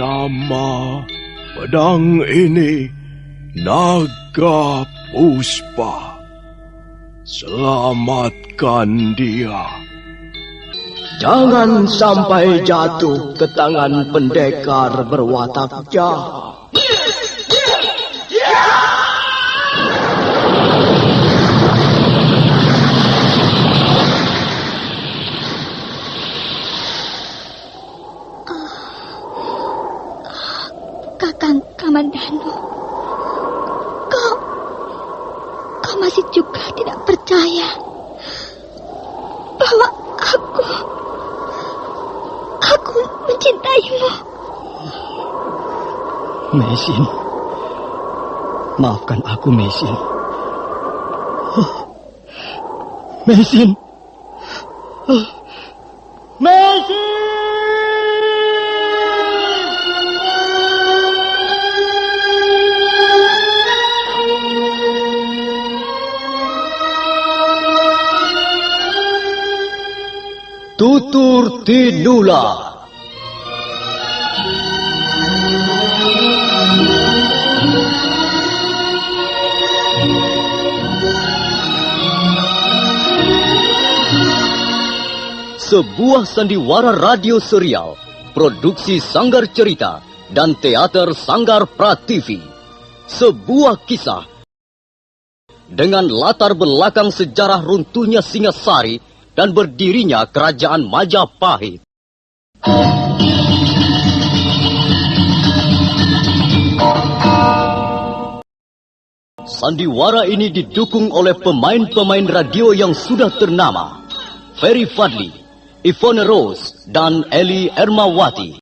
Nama pedang ini Naga Puspa. Selamatkan dia. Jangan sampai jatuh ke tangan pendekar berwatak jahat. Kakang Kamandanu, kau masih juga tidak percaya bahwa aku mencintaimu. Mesin, maafkan aku, Mesin. Mesin, Mesin. Tutur Tinula. Sebuah sandiwara radio serial, produksi Sanggar Cerita dan teater Sanggar Prativi. Sebuah kisah dengan latar belakang sejarah runtuhnya Singasari dan berdirinya Kerajaan Majapahit. Sandiwara ini didukung oleh pemain-pemain radio yang sudah ternama, Ferry Fadli, Ivone Rose, dan Eli Ermawati.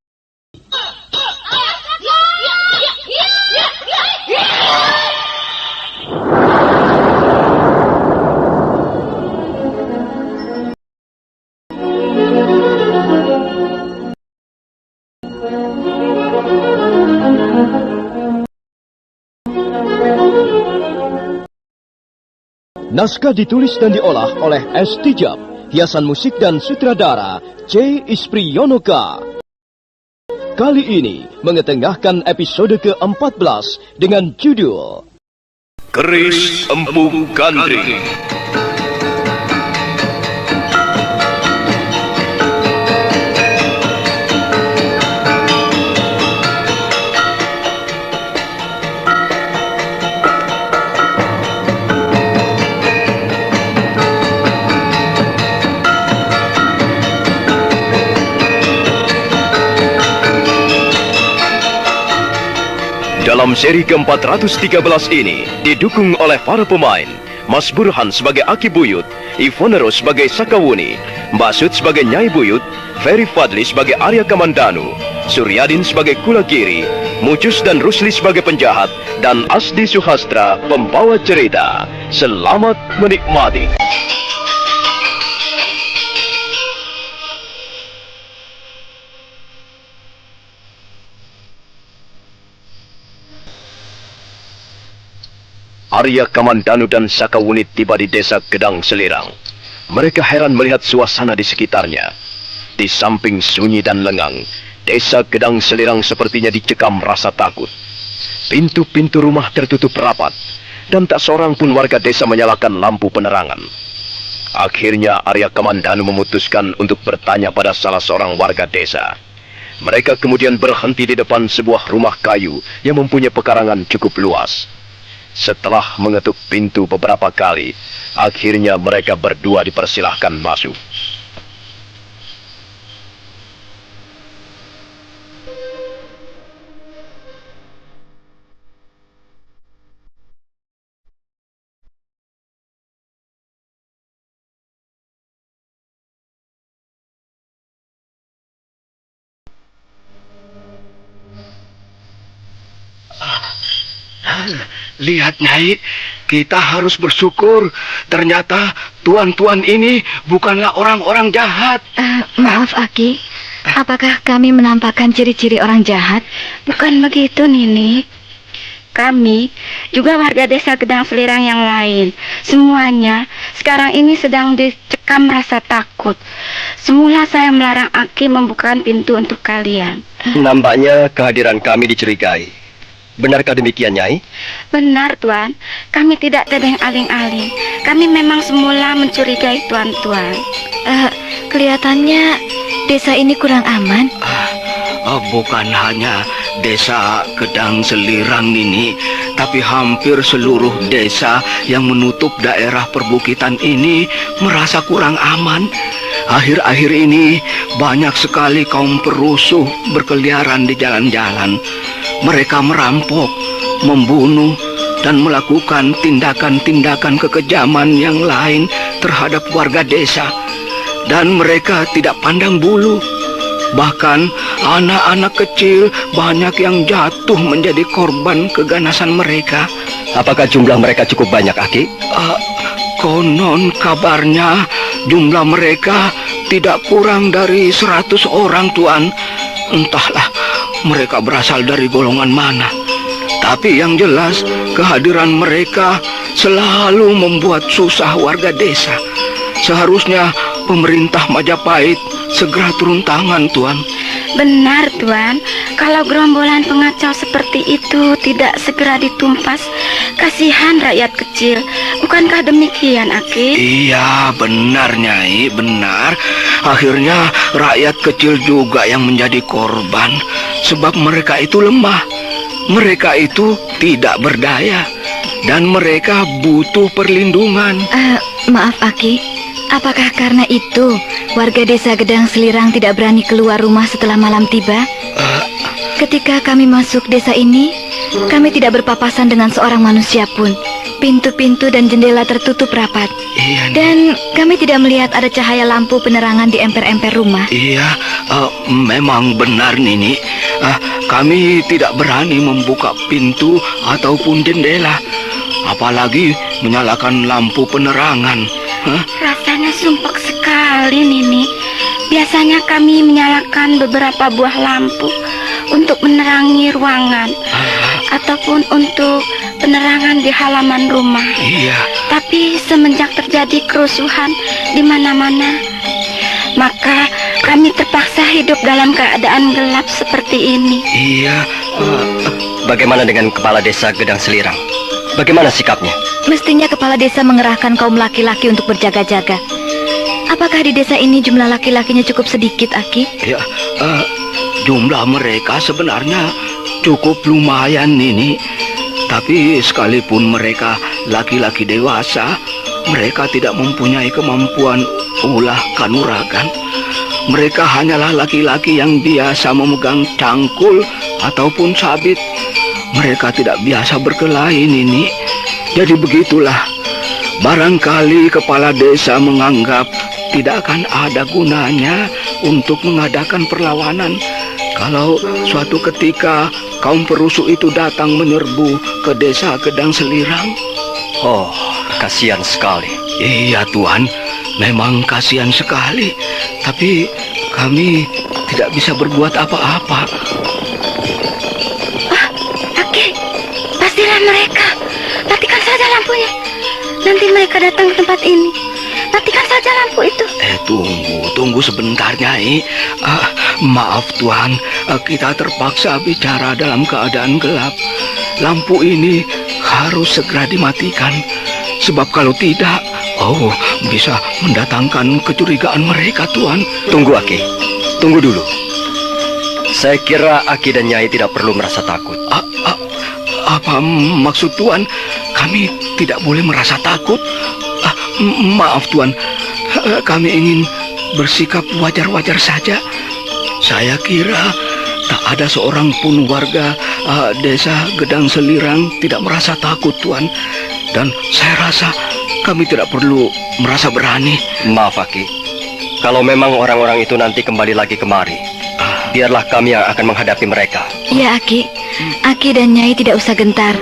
Naskah ditulis dan diolah oleh S. Tijab, hiasan musik dan sutradara C. Ispriyonoka. Kali ini mengetengahkan episode ke-14 dengan judul Keris Empu Gandring. Dalam seri ke-413 ini didukung oleh para pemain Mas Burhan sebagai Aki Buyut, Ivone Rose sebagai Sakawuni, Mbak Sud sebagai Nyai Buyut, Ferry Fadli sebagai Arya Kamandanu, Suryadin sebagai Kulagiri, Mucus dan Rusli sebagai penjahat, dan Asdi Suhastra pembawa cerita. Selamat menikmati. Arya Kamandanu dan Sakawuni tiba di desa Gedang Selirang. Mereka heran melihat suasana di sekitarnya. Di samping sunyi dan lengang, desa Gedang Selirang sepertinya dicekam rasa takut. Pintu-pintu rumah tertutup rapat, dan tak seorang pun warga desa menyalakan lampu penerangan. Akhirnya Arya Kamandanu memutuskan untuk bertanya pada salah seorang warga desa. Mereka kemudian berhenti di depan sebuah rumah kayu yang mempunyai pekarangan cukup luas. Setelah mengetuk pintu beberapa kali, akhirnya mereka berdua dipersilahkan masuk. Lihat, Nyai, kita harus bersyukur. Ternyata tuan-tuan ini bukanlah orang-orang jahat. Maaf, Aki. Apakah kami menampakkan ciri-ciri orang jahat? Bukan begitu, Nini. kami, juga warga desa Gedang Selirang yang lain. Semuanya sekarang ini sedang dicekam rasa takut. Semula saya melarang Aki membukakan pintu untuk kalian. Nampaknya kehadiran kami dicurigai. Benarkah demikian, Nyai? Benar, Tuan. Kami tidak tebeng aling-aling. Kami memang semula mencurigai Tuan-tuan. Kelihatannya desa ini kurang aman. Bukan hanya desa Gedang Selirang ini, tapi hampir seluruh desa yang menutup daerah perbukitan ini merasa kurang aman. Akhir-akhir ini banyak sekali kaum perusuh berkeliaran di jalan-jalan. Mereka merampok, membunuh, dan melakukan tindakan-tindakan kekejaman yang lain terhadap warga desa. Dan mereka tidak pandang bulu. Bahkan anak-anak kecil banyak yang jatuh menjadi korban keganasan mereka. Apakah jumlah mereka cukup banyak, Aki? Konon kabarnya jumlah mereka tidak kurang dari 100 orang, Tuan. Entahlah mereka berasal dari golongan mana. Tapi yang jelas kehadiran mereka selalu membuat susah warga desa. Seharusnya pemerintah Majapahit segera turun tangan, Tuan. Benar, Tuan. Kalau gerombolan pengacau seperti itu tidak segera ditumpas, kasihan rakyat kecil. Bukankah demikian, Aki? Iya, benar, Nyai, benar. Akhirnya rakyat kecil juga yang menjadi korban. Sebab mereka itu lemah. Mereka itu tidak berdaya. Dan mereka butuh perlindungan. Maaf, Aki. Apakah karena itu warga desa Gedang Selirang tidak berani keluar rumah setelah malam tiba? Ketika kami masuk desa ini, kami tidak berpapasan dengan seorang manusia pun. Pintu-pintu dan jendela tertutup rapat. Iya, Dan kami tidak melihat ada cahaya lampu penerangan di emper-emper rumah. Iya, memang benar, Nini. Kami tidak berani membuka pintu ataupun jendela, apalagi menyalakan lampu penerangan. Rasanya sumpek sekali, Nini. Biasanya kami menyalakan beberapa buah lampu untuk menerangi ruangan ataupun untuk penerangan di halaman rumah. Iya. Tapi semenjak terjadi kerusuhan di mana-mana, maka kami terpaksa hidup dalam keadaan gelap seperti ini. Iya. Bagaimana dengan kepala desa Gedang Selirang? Bagaimana sikapnya? Mestinya kepala desa mengerahkan kaum laki-laki untuk berjaga-jaga. Apakah di desa ini jumlah laki-lakinya cukup sedikit, Aki? Ya, jumlah mereka sebenarnya cukup lumayan, Nini. Tapi sekalipun mereka laki-laki dewasa, mereka tidak mempunyai kemampuan ulah kanuragan. Mereka hanyalah laki-laki yang biasa memegang cangkul ataupun sabit. Mereka tidak biasa berkelahi, Nini. Jadi begitulah. Barangkali kepala desa menganggap tidak akan ada gunanya untuk mengadakan perlawanan kalau suatu ketika kaum perusuh itu datang menyerbu ke desa Gedang Selirang. Oh, kasihan sekali. Iya, Tuan. Memang kasihan sekali. Tapi kami tidak bisa berbuat apa-apa. Aki, pastilah mereka. Matikan saja lampunya. Nanti mereka datang ke tempat ini. Matikan saja lampu itu. Tunggu sebentar, Nyai. Maaf, Tuan. Kita terpaksa bicara dalam keadaan gelap. Lampu ini harus segera dimatikan. Sebab kalau tidak, bisa mendatangkan kecurigaan mereka, Tuan. Tunggu, Aki. Tunggu dulu. Saya kira Aki dan Nyai tidak perlu merasa takut. Apa maksud Tuan? Kami tidak boleh merasa takut. Maaf, Tuan. Kami ingin bersikap wajar-wajar saja. Saya kira tak ada seorang pun warga desa Gedang Selirang tidak merasa takut, Tuan. Dan saya rasa kami tidak perlu merasa berani. Maaf, Aki. Kalau memang orang-orang itu nanti kembali lagi kemari, biarlah kami yang akan menghadapi mereka. Ya, Aki. Aki dan Nyai tidak usah gentar.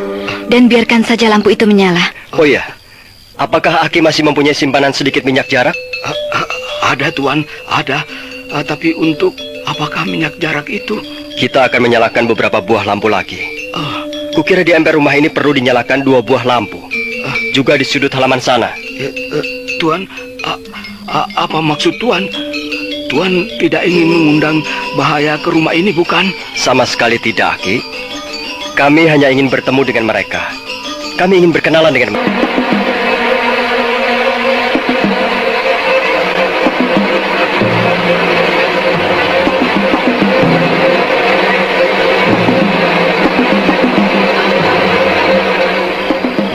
Dan biarkan saja lampu itu menyala. Oh iya, apakah Aki masih mempunyai simpanan sedikit minyak jarak? Ada, Tuan, ada. Tapi untuk apakah minyak jarak itu? Kita akan menyalakan beberapa buah lampu lagi. Kukira di ember rumah ini perlu dinyalakan 2 buah lampu. Juga di sudut halaman sana. Tuan, apa maksud Tuan? Tuan tidak ingin mengundang bahaya ke rumah ini, bukan? Sama sekali tidak, Ki. Kami hanya ingin bertemu dengan mereka. Kami ingin berkenalan dengan mereka.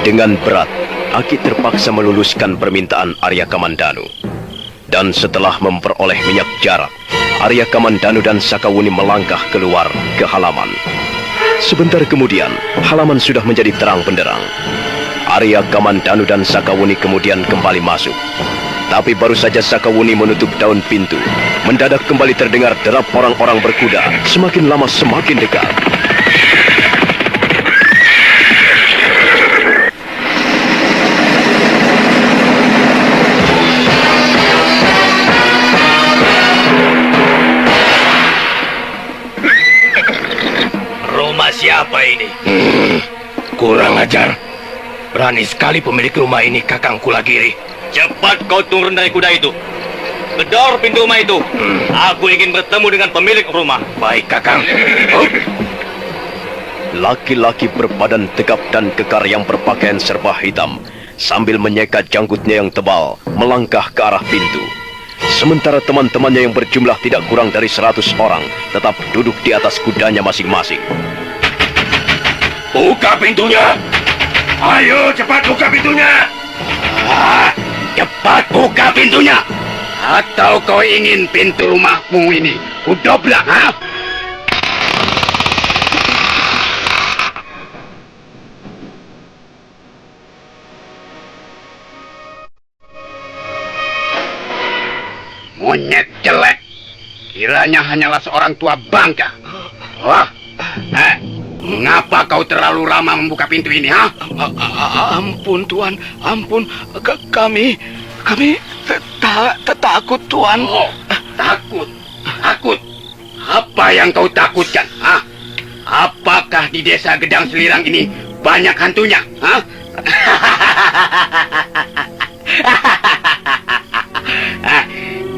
Dengan berat, Aki terpaksa meluluskan permintaan Arya Kamandanu. Dan setelah memperoleh minyak jarak, Arya Kamandanu dan Sakawuni melangkah keluar ke halaman. Sebentar kemudian, halaman sudah menjadi terang benderang. Arya Kamandanu dan Sakawuni kemudian kembali masuk. Tapi baru saja Sakawuni menutup daun pintu, mendadak kembali terdengar derap orang-orang berkuda, semakin lama semakin dekat. Siapa ini? Kurang ajar. Berani sekali pemilik rumah ini, Kakang Kulagiri. Cepat kau turun dari kuda itu. Gedor pintu rumah itu. Aku ingin bertemu dengan pemilik rumah. Baik, Kakang. Laki-laki berbadan tegap dan kekar yang berpakaian serba hitam, sambil menyeka janggutnya yang tebal, melangkah ke arah pintu. Sementara teman-temannya yang berjumlah tidak kurang dari 100 orang, tetap duduk di atas kudanya masing-masing. Buka pintunya! Ayo, cepat buka pintunya! Cepat buka pintunya! Atau kau ingin pintu rumahmu ini kudobrak, ha? Monyet jelek! Kiranya hanyalah seorang tua bangka. Wah, mengapa kau terlalu lama membuka pintu ini, ha? Ampun, Tuan. Ampun. Kami takut, Tuan. Oh, takut. Takut. Apa yang kau takutkan, ha? Apakah di desa Gedang Selirang ini banyak hantunya, ha?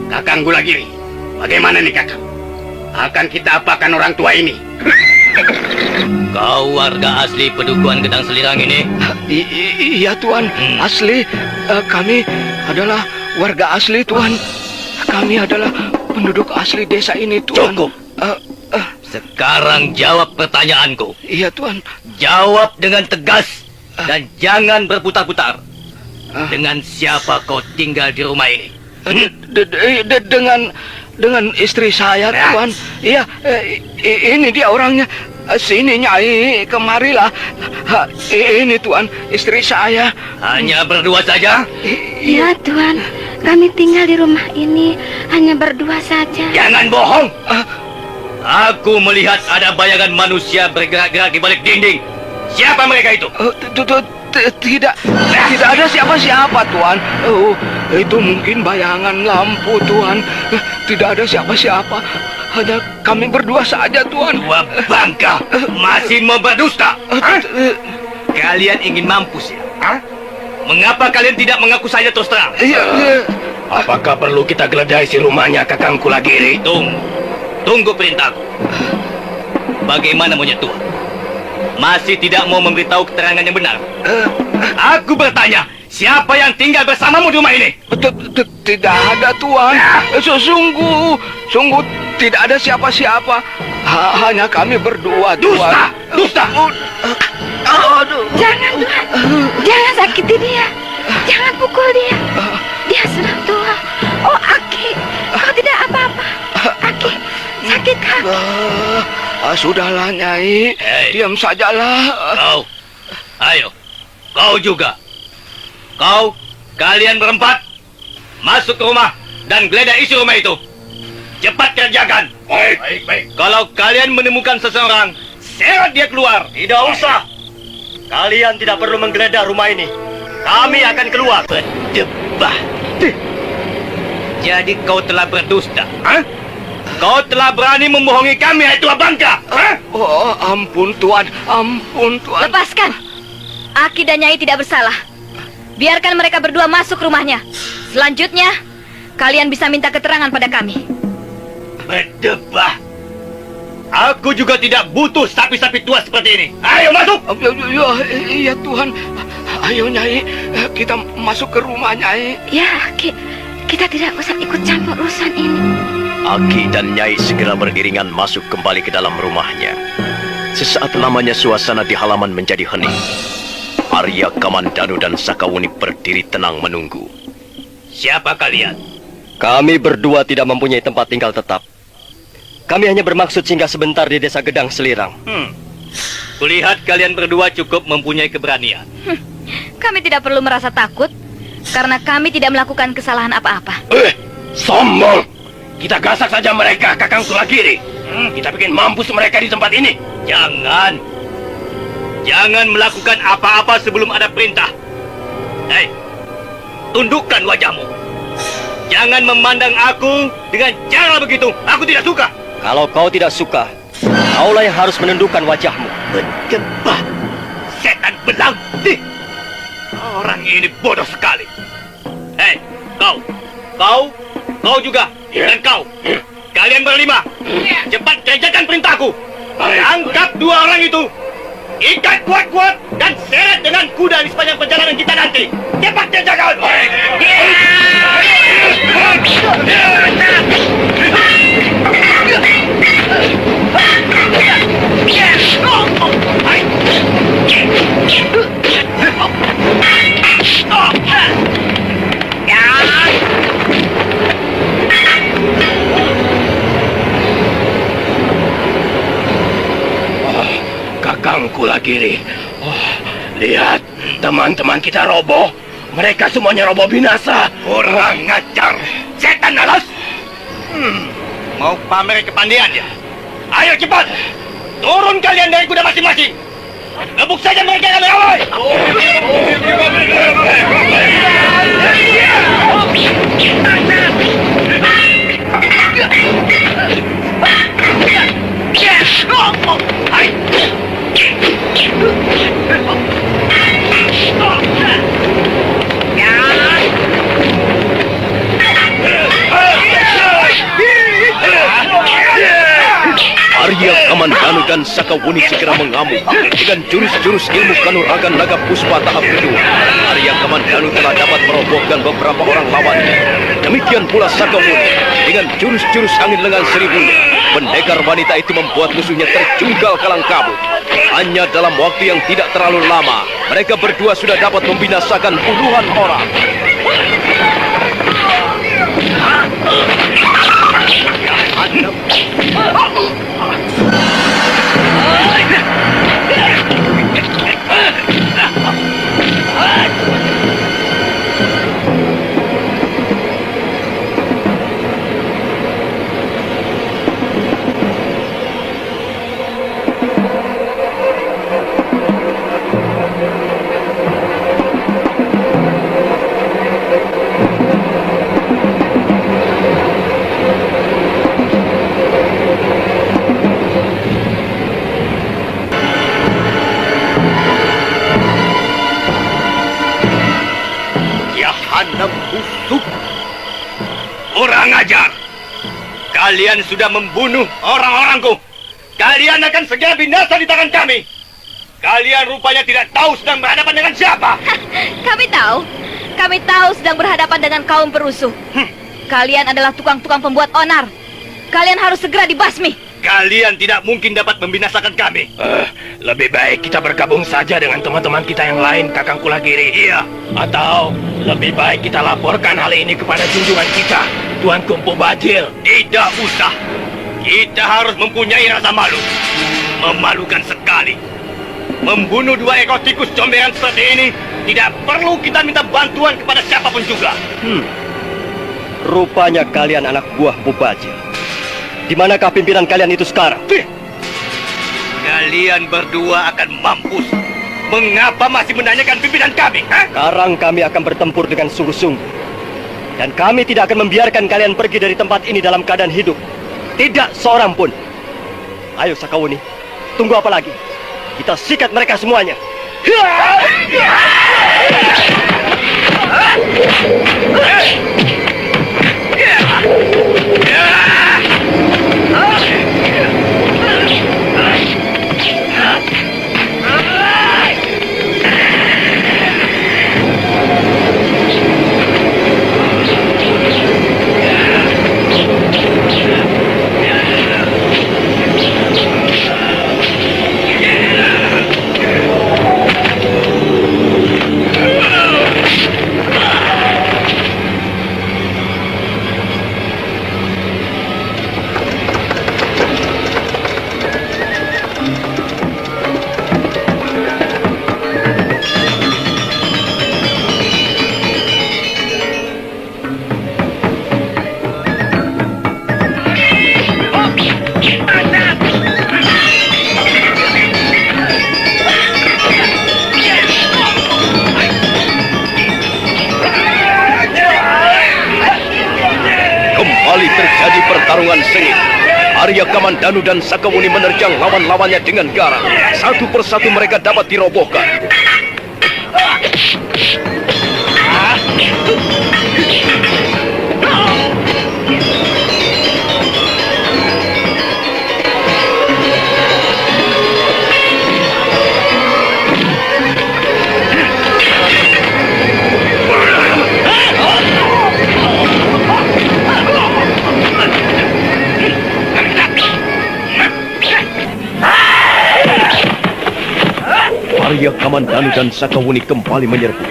Kakang Kulagiri, bagaimana nih, Kakang? Akan kita apakan orang tua ini? Kau warga asli Pedukuhan Gedang Selirang ini? Iya, Tuan. Asli. Kami adalah warga asli, Tuan. Kami adalah penduduk asli desa ini, Tuan. Cukup. Sekarang jawab pertanyaanku. Iya, Tuan. Jawab dengan tegas dan jangan berputar-putar. Dengan siapa kau tinggal di rumah ini? Dengan istri saya, Tuan. Iya, ini dia orangnya. Sini, Nyai, kemarilah. Ini, Tuan, istri saya. Hanya berdua saja? Ya, Tuan. Kami tinggal di rumah ini hanya berdua saja. Jangan bohong. Aku melihat ada bayangan manusia bergerak-gerak di balik dinding. Siapa mereka itu? Tidak ada siapa-siapa, Tuan. Itu mungkin bayangan lampu, Tuan. Tidak ada siapa-siapa. Hanya kami berdua saja, Tuan. Dua bangka masih mau berdusta. Kalian ingin mampus ya? Mengapa kalian tidak mengaku saja terus terang? Apakah perlu kita geledah isi rumahnya, Kakang Kulagiri? Tunggu perintahku. Bagaimana monyet tua? Masih tidak mau memberitahu keterangan yang benar? Aku bertanya, siapa yang tinggal bersamamu di rumah ini? Tidak ada, Tuan. Sungguh tidak ada siapa-siapa. Hanya kami berdua, Tuan. Dusta! Jangan, Tuan. Jangan sakiti dia. Jangan pukul dia. Dia sudah tua. Oh, Aki, kau tidak apa-apa. Aki, sakit kaki. Sudahlah, Nyai. Diam sajalah. Ayo, kau juga. Kalian berempat, masuk ke rumah dan geledah isi rumah itu. Cepat kerjakan. Baik. Kalau kalian menemukan seseorang, seret dia keluar. Tidak usah. Kalian tidak perlu menggeledah rumah ini. Kami akan keluar. Berdebah. Jadi kau telah berdusta. Kau telah berani membohongi kami, hai tua bangka. Hah? Oh, ampun Tuan, ampun Tuan. Lepaskan. Aki dan Nyai tidak bersalah. Biarkan mereka berdua masuk rumahnya. Selanjutnya, kalian bisa minta keterangan pada kami. Berdebah. Aku juga tidak butuh sapi-sapi tua seperti ini. Ayo masuk. Iya Tuhan. Ayo Nyai, kita masuk ke rumah Nyai. Ya, kita tidak usah ikut campur urusan ini. Aki dan Nyai segera beriringan masuk kembali ke dalam rumahnya. Sesaat lamanya suasana di halaman menjadi hening. Arya Kamandanu dan Sakawuni berdiri tenang menunggu. Siapa kalian? Kami berdua tidak mempunyai tempat tinggal tetap. Kami hanya bermaksud singgah sebentar di desa Gedang Selirang. Kulihat kalian berdua cukup mempunyai keberanian. Kami tidak perlu merasa takut, karena kami tidak melakukan kesalahan apa-apa. Sombong! Kita gasak saja mereka, Kakang Sulagiri. Kita bikin mampus mereka di tempat ini. Jangan melakukan apa-apa sebelum ada perintah. Hei, tundukkan wajahmu. Jangan memandang aku dengan cara begitu. Aku tidak suka. Kalau kau tidak suka, kaulah yang harus menundukkan wajahmu. Berdebah, setan belang. Orang ini bodoh sekali. Hei, kau juga, dan kau. Kalian berlima, cepat kerjakan perintahku. Angkat dua orang itu, ikat kuat-kuat, dan seret dengan kuda di sepanjang perjalanan kita nanti. Cepat kerjakan. Kakang Kulagiri. Lihat, teman-teman kita roboh. Mereka semuanya roboh binasa. Kurang ngajar, setan alas. Mau pamer kepandian ya? Ayo cepat, turun kalian dari kuda masing-masing. Gebuk saja mereka yang ramai. Arya Kamandanu dan Sakawuni segera mengamuk dengan jurus-jurus ilmu kanuragan naga puspa tahap kedua. Arya Kamandanu telah dapat merobohkan beberapa orang lawannya. Demikian pula Sakawuni dengan jurus-jurus angin lengan seribunya. Pendekar wanita itu membuat musuhnya terjungkal kalang kabut. Hanya dalam waktu yang tidak terlalu lama, mereka berdua sudah dapat membinasakan puluhan orang. Kurang ajar. Kalian sudah membunuh orang-orangku. Kalian akan segera binasa di tangan kami. Kalian rupanya tidak tahu sedang berhadapan dengan siapa. Kami tahu sedang berhadapan dengan kaum perusuh. Kalian adalah tukang-tukang pembuat onar. Kalian harus segera dibasmi. Kalian tidak mungkin dapat membinasakan kami. Lebih baik kita bergabung saja dengan teman-teman kita yang lain, Kakang Kulagiri. Iya. Atau lebih baik kita laporkan hal ini kepada junjungan kita, Tuan Kumpu Bajil. Tidak usah. Kita harus mempunyai rasa malu. Memalukan sekali. Membunuh dua ekor tikus comberan seperti ini tidak perlu kita minta bantuan kepada siapapun juga. Rupanya kalian anak buah Mubajir. Di manakah pimpinan kalian itu sekarang? Kalian berdua akan mampus. Mengapa masih menanyakan pimpinan kami? Sekarang kami akan bertempur dengan sungguh-sungguh. Dan kami tidak akan membiarkan kalian pergi dari tempat ini dalam keadaan hidup. Tidak seorang pun. Ayo Sakawuni, tunggu apa lagi? Kita sikat mereka semuanya. Kembali terjadi pertarungan sengit. Arya Kamandanu dan Sakawuni menerjang lawan-lawannya dengan garang. Satu persatu mereka dapat dirobohkan. Arya Kamandanu dan Sakawuni kembali menyerbu.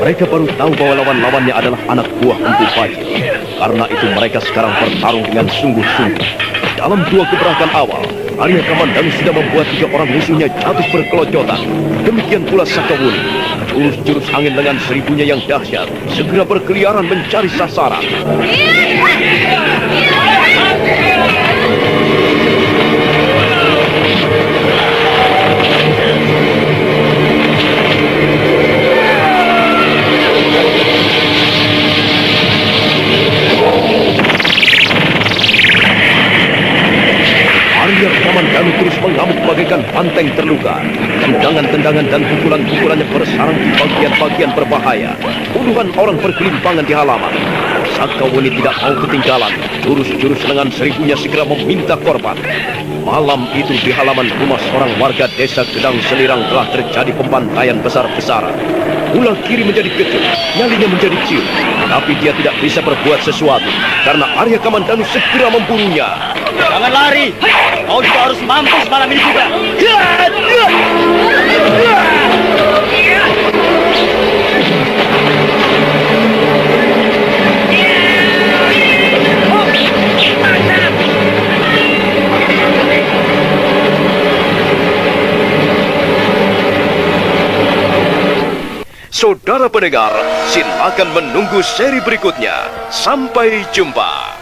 Mereka baru tahu bahwa lawan-lawannya adalah anak buah Empu Bajil. Karena itu mereka sekarang bertarung dengan sungguh-sungguh. Dalam dua gebrakan awal, Arya Kamandanu sudah membuat 3 orang musuhnya jatuh berkelojotan. Demikian pula Sakawuni. Jurus-jurus angin lengan seribunya yang dahsyat segera berkeliaran mencari sasaran. Arya Kamandanu terus mengamuk bagaikan banteng terluka. Tendangan-tendangan dan pukulan-pukulannya bersarang di bagian-bagian berbahaya. Puluhan orang bergelimpangan di halaman. Sakawuni tidak mau ketinggalan. Jurus-jurus lengan seribunya segera meminta korban. Malam itu di halaman rumah seorang warga desa Gedang Selirang telah terjadi pembantaian besar-besaran. Ulah kiri menjadi kejut, nyalinya menjadi ciut. Tapi dia tidak bisa berbuat sesuatu karena Arya Kamandanu segera membunuhnya. Jangan lari. Kau juga harus mampus malam ini juga. Saudara pendengar, silakan menunggu seri berikutnya. Sampai jumpa.